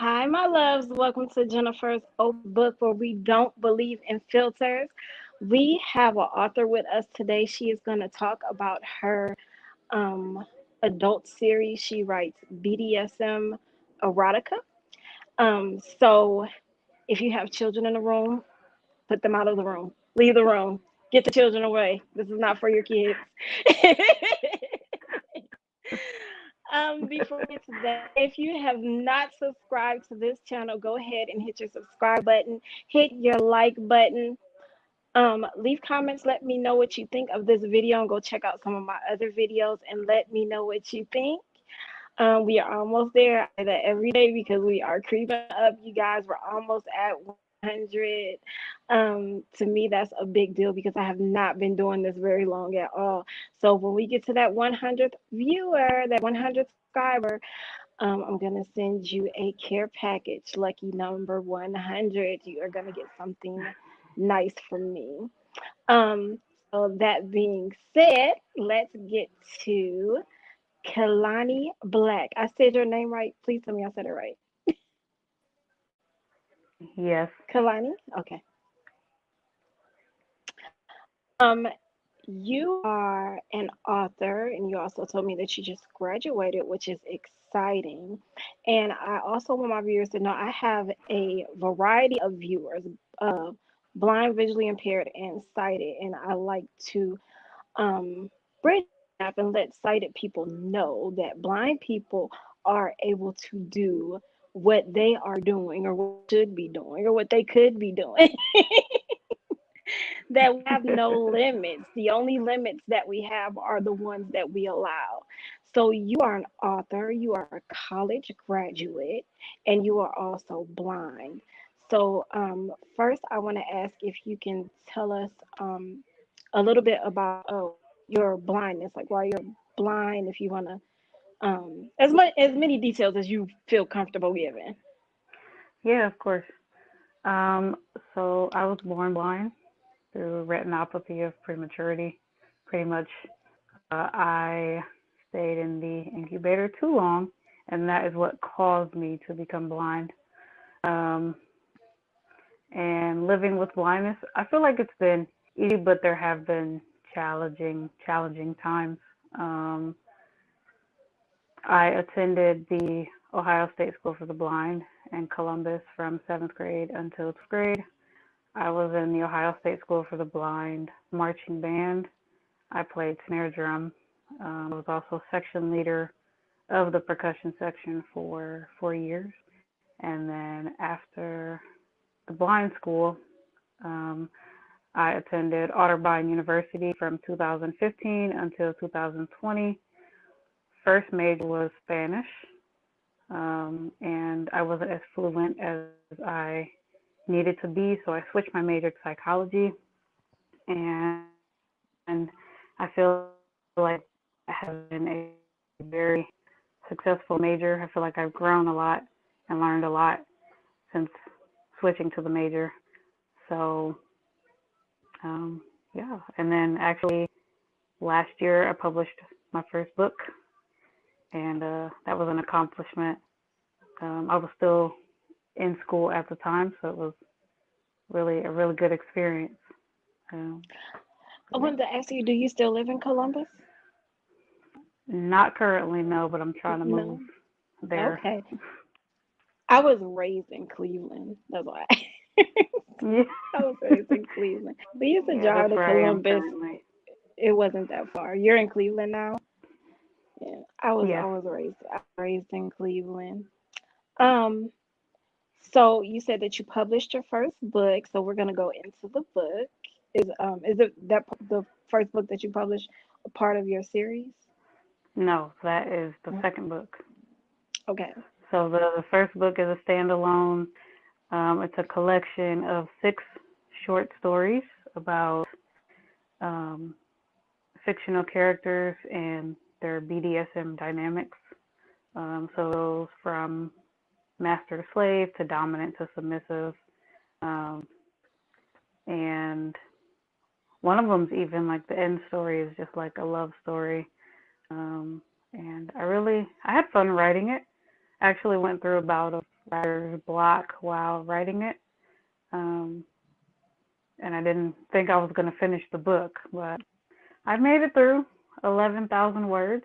Hi, my loves. Welcome to Jennifer's Open Book, where we don't believe in filters. We have an author with us today. She is going to talk about her um, adult series. She writes BDSM erotica. So if you have children in the room, put them out of the room. Leave the room. Get the children away. This is not for your kids. Before we get to that, if you have not subscribed to this channel, go ahead and hit your subscribe button, hit your like button. Leave comments, let me know what you think of this video, and go check out some of my other videos and let me know what you think. We are almost there. I say that every day because we are creeping up, you guys. We're almost at 100. To me, that's a big deal because I have not been doing this very long at all. So when we get to that 100th viewer, that 100th subscriber, I'm gonna send you a care package. Lucky number 100. You are gonna get something nice from me. Um, so that being said, let's get to Kelanie Black. I said your name right. Please tell me I said it right. Yes. Kalani? Okay. Um, you are an author, and you also told me that you just graduated, which is exciting. And I also want my viewers to know I have a variety of viewers, uh, blind, visually impaired, and sighted, and I like to bridge the gap and let sighted people know that blind people are able to do what they are doing or what they should be doing or what they could be doing. That we have no limits. The only limits that we have are the ones that we allow. So you are an author, you are a college graduate, and you are also blind. So first, I want to ask if you can tell us a little bit about your blindness, like why you're blind, if you want to as many details as you feel comfortable giving. Yeah, of course. Um, so I was born blind through retinopathy of prematurity. Pretty much, I stayed in the incubator too long, and that is what caused me to become blind. Um, and living with blindness, I feel like it's been easy, but there have been challenging times. Um, I attended the Ohio State School for the Blind in Columbus from seventh grade until 12th grade. I was in the Ohio State School for the Blind marching band. I played snare drum. I was also section leader of the percussion section for 4 years. And then after the blind school, um, I attended Otterbein University from 2015 until 2020. First major was Spanish, and I wasn't as fluent as I needed to be, so I switched my major to psychology, and I feel like that has been a very successful major. I feel like I've grown a lot and learned a lot since switching to the major. So, yeah, and then actually last year I published my first book, and that was an accomplishment. I was still in school at the time, so it was really a really good experience. Um, I yeah. wanted to ask you, do you still live in Columbus? Not currently, no, but I'm trying to move No. there. Okay. I was raised in Cleveland. That's why. Yeah, I was raised in Cleveland. We used to yeah, that's drive to where I am Columbus. currently. It wasn't that far. You're in Cleveland now? Yeah. I Yes. was raised in Cleveland. Um, so you said that you published your first book, so we're gonna go into the book. Is it that the first book that you published a part of your series? No, that is the Mm. second book. Okay. So the first book is a standalone. It's a collection of 6 short stories about um, fictional characters and their BDSM dynamics. So those from master to slave to dominant to submissive. Um, and one of them's even like the end story is just like a love story. Um, and I had fun writing it. I actually went through a bout of writer's block while writing it. Um, and I didn't think I was going to finish the book, but I made it through 11,000 words,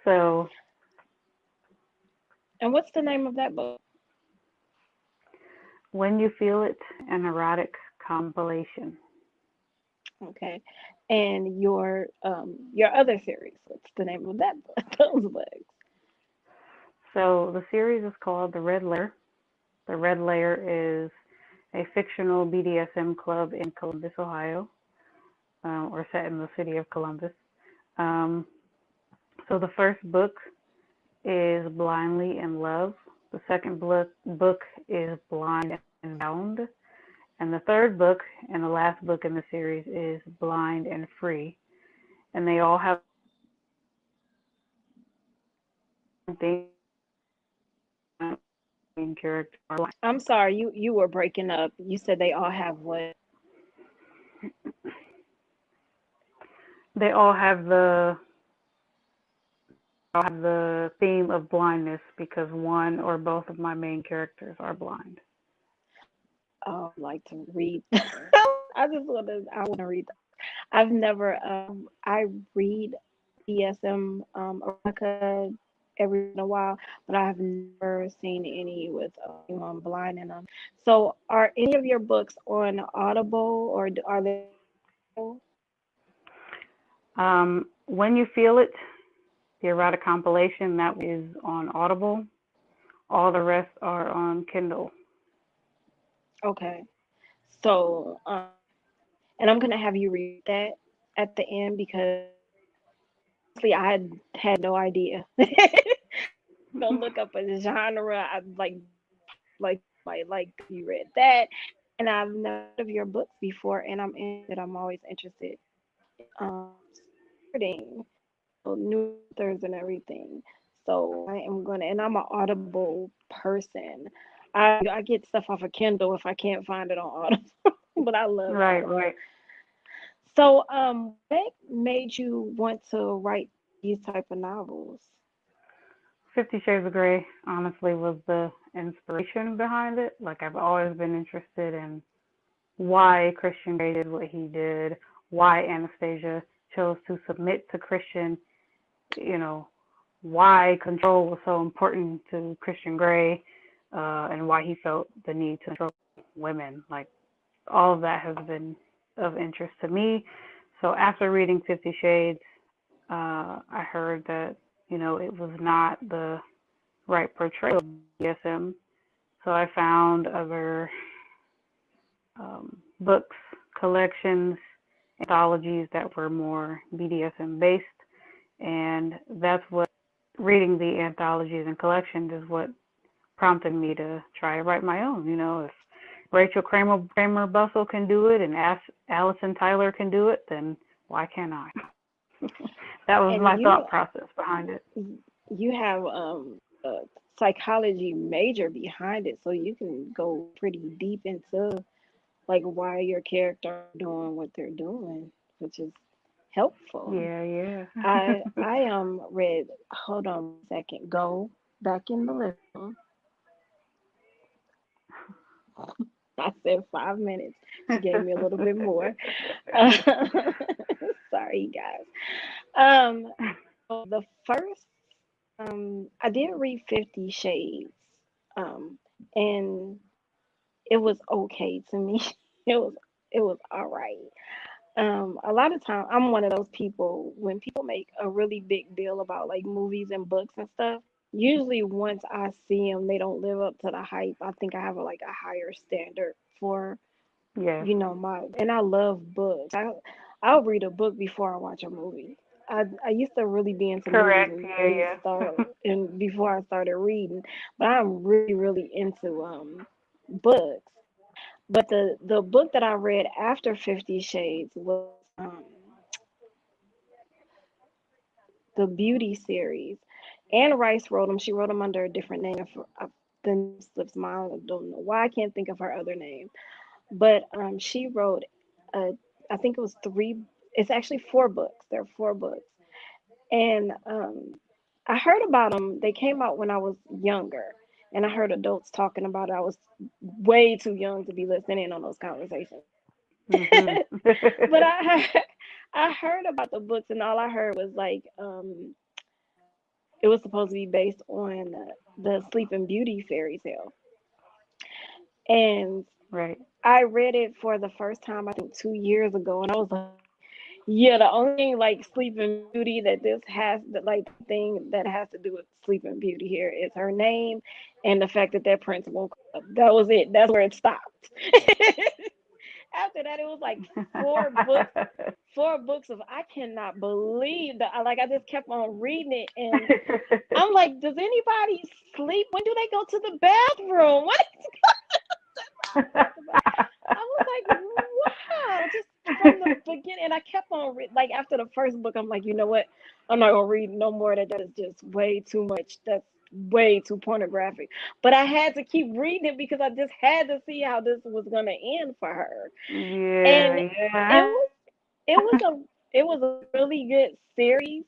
So, And what's the name of that book? When You Feel It, an erotic compilation. Okay. And your other series, what's the name of that book? Those books. So, the series is called The Red Layer. The Red Layer is a fictional BDSM club in Columbus, Ohio, or set in the city of Columbus. Um, so, the first book is Blindly in Love. The second book is Blind and Bound. And the third book and the last book in the series is Blind and Free. And they all have things main character are blind. I'm sorry, you were breaking up. You said they all have what? They all have the theme of blindness because one or both of my main characters are blind. Oh, I like to read. I want to read. I've never I read BDSM erotica every in a while, but I have never seen any with anyone blind in them. So, are any of your books on Audible or are they? When You Feel It, the erotic compilation, that is on Audible. All the rest are on Kindle. Okay. So, and I'm gonna have you read that at the end because honestly, had no idea. Go look up a genre. I like you read that, and I've never heard of your books before, and I'm interested. I'm always interested in starting new authors and everything. So I am gonna, and I'm an Audible person. I get stuff off of Kindle if I can't find it on Audible, but I love Right, Audible. right. So what made you want to write these type of novels? 50 Shades of Grey, honestly, was the inspiration behind it. Like, I've always been interested in why Christian Grey did what he did, why Anastasia chose to submit to Christian, you know, why control was so important to Christian Grey, and why he felt the need to control women. Like, all of that has been of interest to me. So after reading 50 Shades, I heard that, it was not the right portrayal of BDSM. So I found other books, collections, anthologies that were more BDSM based. And that's what reading the anthologies and collections is what prompted me to try to write my own. If Rachel Kramer Bussell can do it and Allison Tyler can do it, then why can't I? That was And my thought process behind it. you have a psychology major behind it, so you can go pretty deep into like why your character are doing what they're doing, which is helpful. Yeah, yeah. I read. Hold on one second. Go back in the living room. I said 5 minutes. She gave me a little bit more. Sorry, guys. Um, so the first, I did read 50 Shades, um, and it was okay to me. It was it was all right. A lot of time I'm one of those people when people make a really big deal about like movies and books and stuff. Usually, once I see them, they don't live up to the hype. I think I have like a higher standard for Yes. my, and I love books. I'll read a book before I watch a movie. I used to really be into movies Correct. and Yeah, start yeah. and before I started reading, but I'm really into books. But the book that I read after 50 Shades was the Beauty series. Anne Rice wrote them. She wrote them under a different name. The name slips my mind. I don't know why I can't think of her other name. But she wrote, uh, I think it was three. It's actually 4 books. There are 4 books, and I heard about them. They came out when I was younger, and I heard adults talking about it. I was way too young to be listening in on those conversations. Mhm. But I heard about the books, and all I heard was like it was supposed to be based on the Sleeping Beauty fairy tale, and Right. I read it for the first time I think 2 years ago, and I was like, yeah, the only thing like Sleeping Beauty that this has that like the thing that has to do with Sleeping Beauty here is her name and the fact that that prince woke up. That was it. That's where it stopped. After that, it was like four books, four books of I cannot believe that. I just kept on reading it, and I'm like, does anybody sleep? When do they go to the bathroom? What is talking about? I was like, wow, just from the beginning. And I kept on like after the first book, I'm like, you know what? I'm not gonna read no more. That is just way too much. That's way too pornographic. But I had to keep reading it because I just had to see how this was gonna end for her. And Yeah, it yeah. was it was a really good series.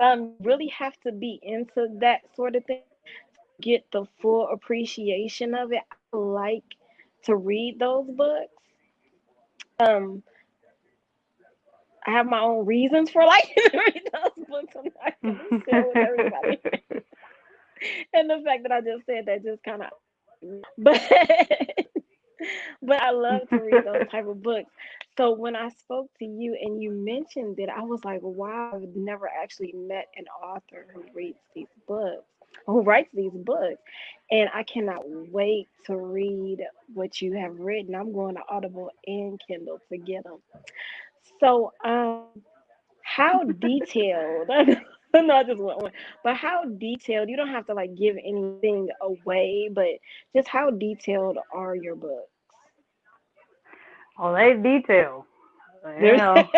You really have to be into that sort of thing to get the full appreciation of it. I like to read those books. Um, I have my own reasons for liking to read those books. I'm not gonna share with everybody. And the fact that I just said that just kind of, but but I love to read those type of books. So when I spoke to you and you mentioned it, I was like, wow, I've never actually met an author who reads these books, who writes these books. And I cannot wait to read what you have written. I'm going to Audible and Kindle to get them. So, how detailed? No, I just want one. But how detailed? You don't have to like give anything away, but just how detailed are your books? Oh, they detail. You There's know,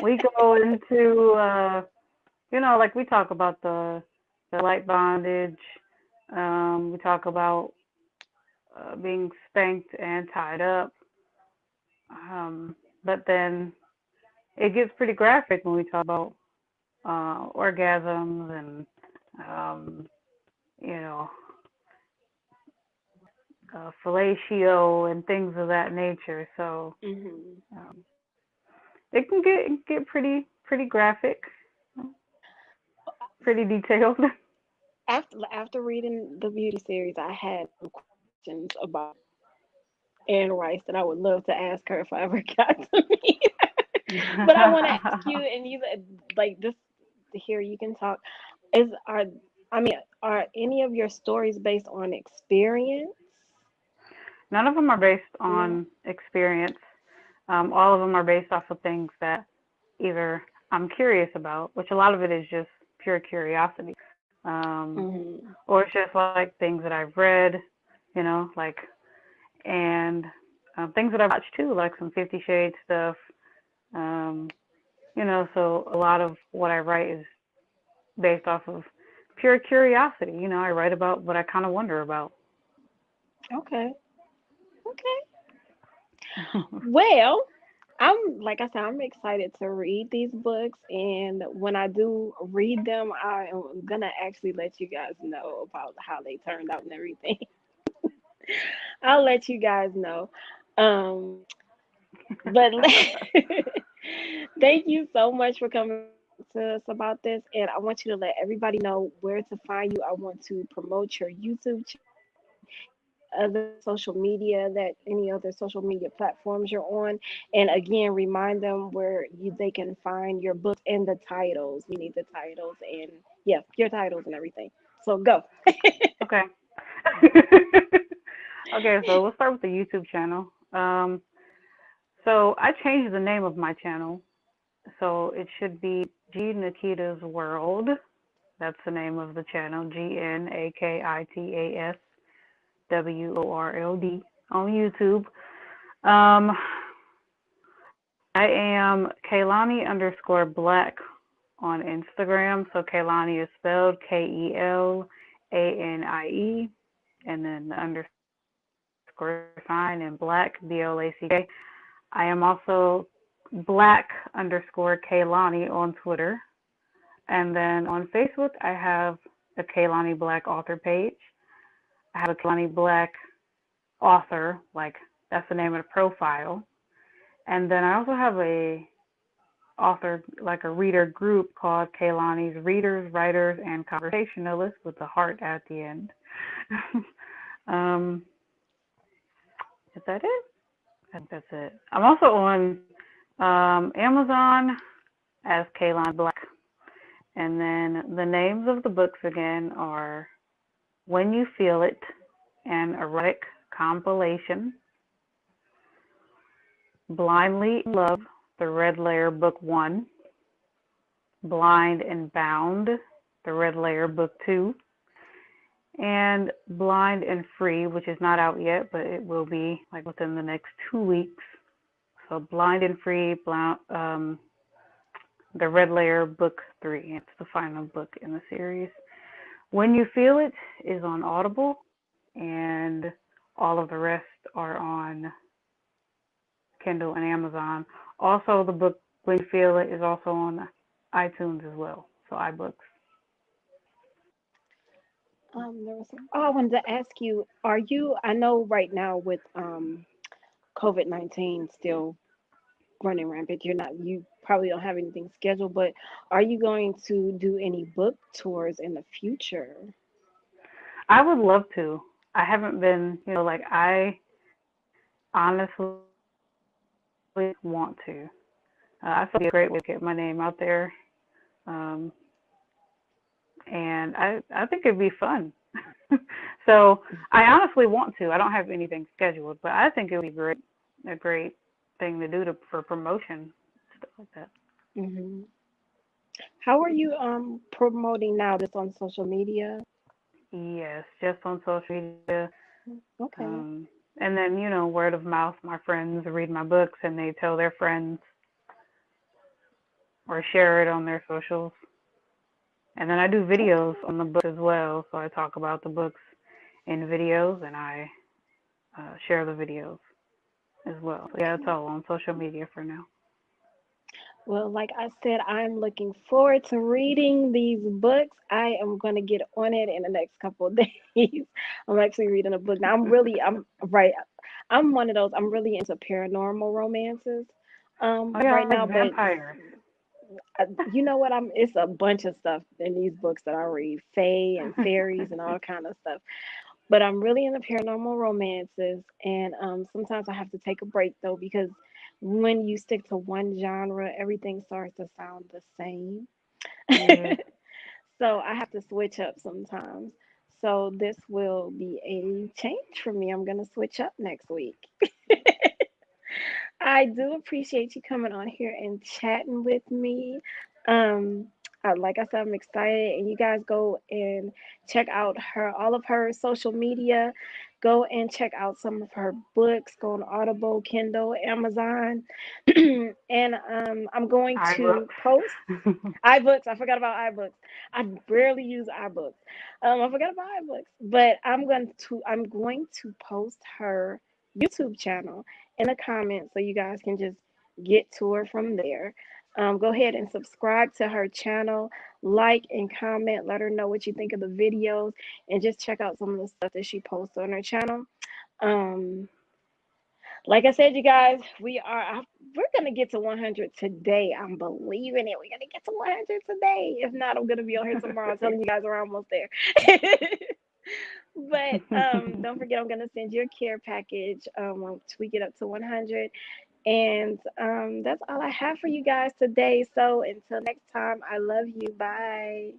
we go into like we talk about the light bondage. We talk about being spanked and tied up. Um, but then it gets pretty graphic when we talk about orgasms and um, you know fellatio and things of that nature. So hmm um, it can get pretty graphic, pretty detailed. after reading the beauty series, I had some questions about Anne Rice that I would love to ask her if I ever got to meet her. But I want to ask you, and you like this here you can talk. Is are I mean, are any of your stories based on experience? None of them are based No. on experience. All of them are based off of things that either I'm curious about, which a lot of it is just pure curiosity, hmm or it's just like things that I've read, like and things that I've watched too, like some 50 Shades stuff. Um, so a lot of what I write is based off of pure curiosity. I write about what I kind of wonder about. Okay. Okay. Well, I'm like I said, I'm excited to read these books, and when I do read them, I am gonna actually let you guys know about how they turned out and everything. I'll let you guys know. Um, but thank you so much for coming to talk to us about this, and I want you to let everybody know where to find you. I want to promote your YouTube channel and any other social media platforms you're on, and again, remind them where they can find your books and the titles. We need the titles and yeah, your titles and everything. So go. Okay. Okay, so we'll start with the YouTube channel. So I changed the name of my channel, so it should be G Nikita's World. That's the name of the channel, GNAKITASWORLD on YouTube. Um, I am Kelanie_Black on Instagram. So Kelanie is spelled KELANIE, and then the underscore sign and Black BLACK. I am also Black_Kelanie on Twitter. And then on Facebook, I have a Kelanie Black author page. I have a Kelanie Black author, like that's the name of the profile. And then I also have a author, like a reader group called Kelanie's Readers, Writers, and Conversationalists with the heart at the end. um, is that it? I think that's it. I'm also on Amazon as Kelanie Black. And then the names of the books again are When You Feel It, an erotic compilation, Blindly in Love, the Red Layer Book 1, Blind and Bound, the Red Layer Book 2, and Blind and Free, which is not out yet, but it will be like within the next 2 weeks. So Blind and Free, the Red Layer Book 3. It's the final book in the series. When You Feel It is on Audible, and all of the rest are on Kindle and Amazon. Also, the book When You Feel It is also on iTunes as well, so iBooks. I wanted to ask you, are you, I know right now with COVID-19 still running rampant, you probably don't have anything scheduled, but are you going to do any book tours in the future? I would love to. I haven't been, like I honestly want to. I feel like it'd be a great way to get my name out there, um, and I think it'd be fun. So I honestly want to. I don't have anything scheduled, but I think it would be a great thing to do for promotion, stuff like that. Hmm. How are you promoting now? Just on social media? Yes, just on social media. Okay. Um, and then, word of mouth. My friends read my books and they tell their friends or share it on their socials. And then I do videos Okay. on the books as well. So I talk about the books in videos and I share the videos as well. So yeah, it's Okay. all on social media for now. Well, like I said, I'm looking forward to reading these books. I am going to get on it in the next couple of days. I'm actually reading a book now. I'm right. I'm one of those. I'm really into paranormal romances Oh yeah, right I now, like but vampires. you know what? It's a bunch of stuff in these books that I read, fae and fairies and all kind of stuff. But I'm really into paranormal romances, and sometimes I have to take a break though because when you stick to one genre, everything starts to sound the same. Yeah. So I have to switch up sometimes. So this will be a change for me. I'm gonna switch up next week. I do appreciate you coming on here and chatting with me. Um, like I said, I'm excited, and you guys go and check out all of her social media. Go and check out some of her books. Go on Audible, Kindle, Amazon, and I'm going to iBooks. post iBooks. I forgot about iBooks. I barely use iBooks. I forgot about iBooks, but I'm going to post her YouTube channel in the comments so you guys can just get to her from there. Go ahead and subscribe to her channel, like and comment, let her know what you think of the videos, and just check out some of the stuff that she posts on her channel. Um, like I said, you guys, we're gonna get to 100 today. I'm believing it. We're gonna get to 100 today. If not, I'm gonna be on here tomorrow telling you guys we're almost there. But don't forget, I'm gonna send you a care package once we get up to 100. And that's all I have for you guys today. So until next time, I love you. Bye.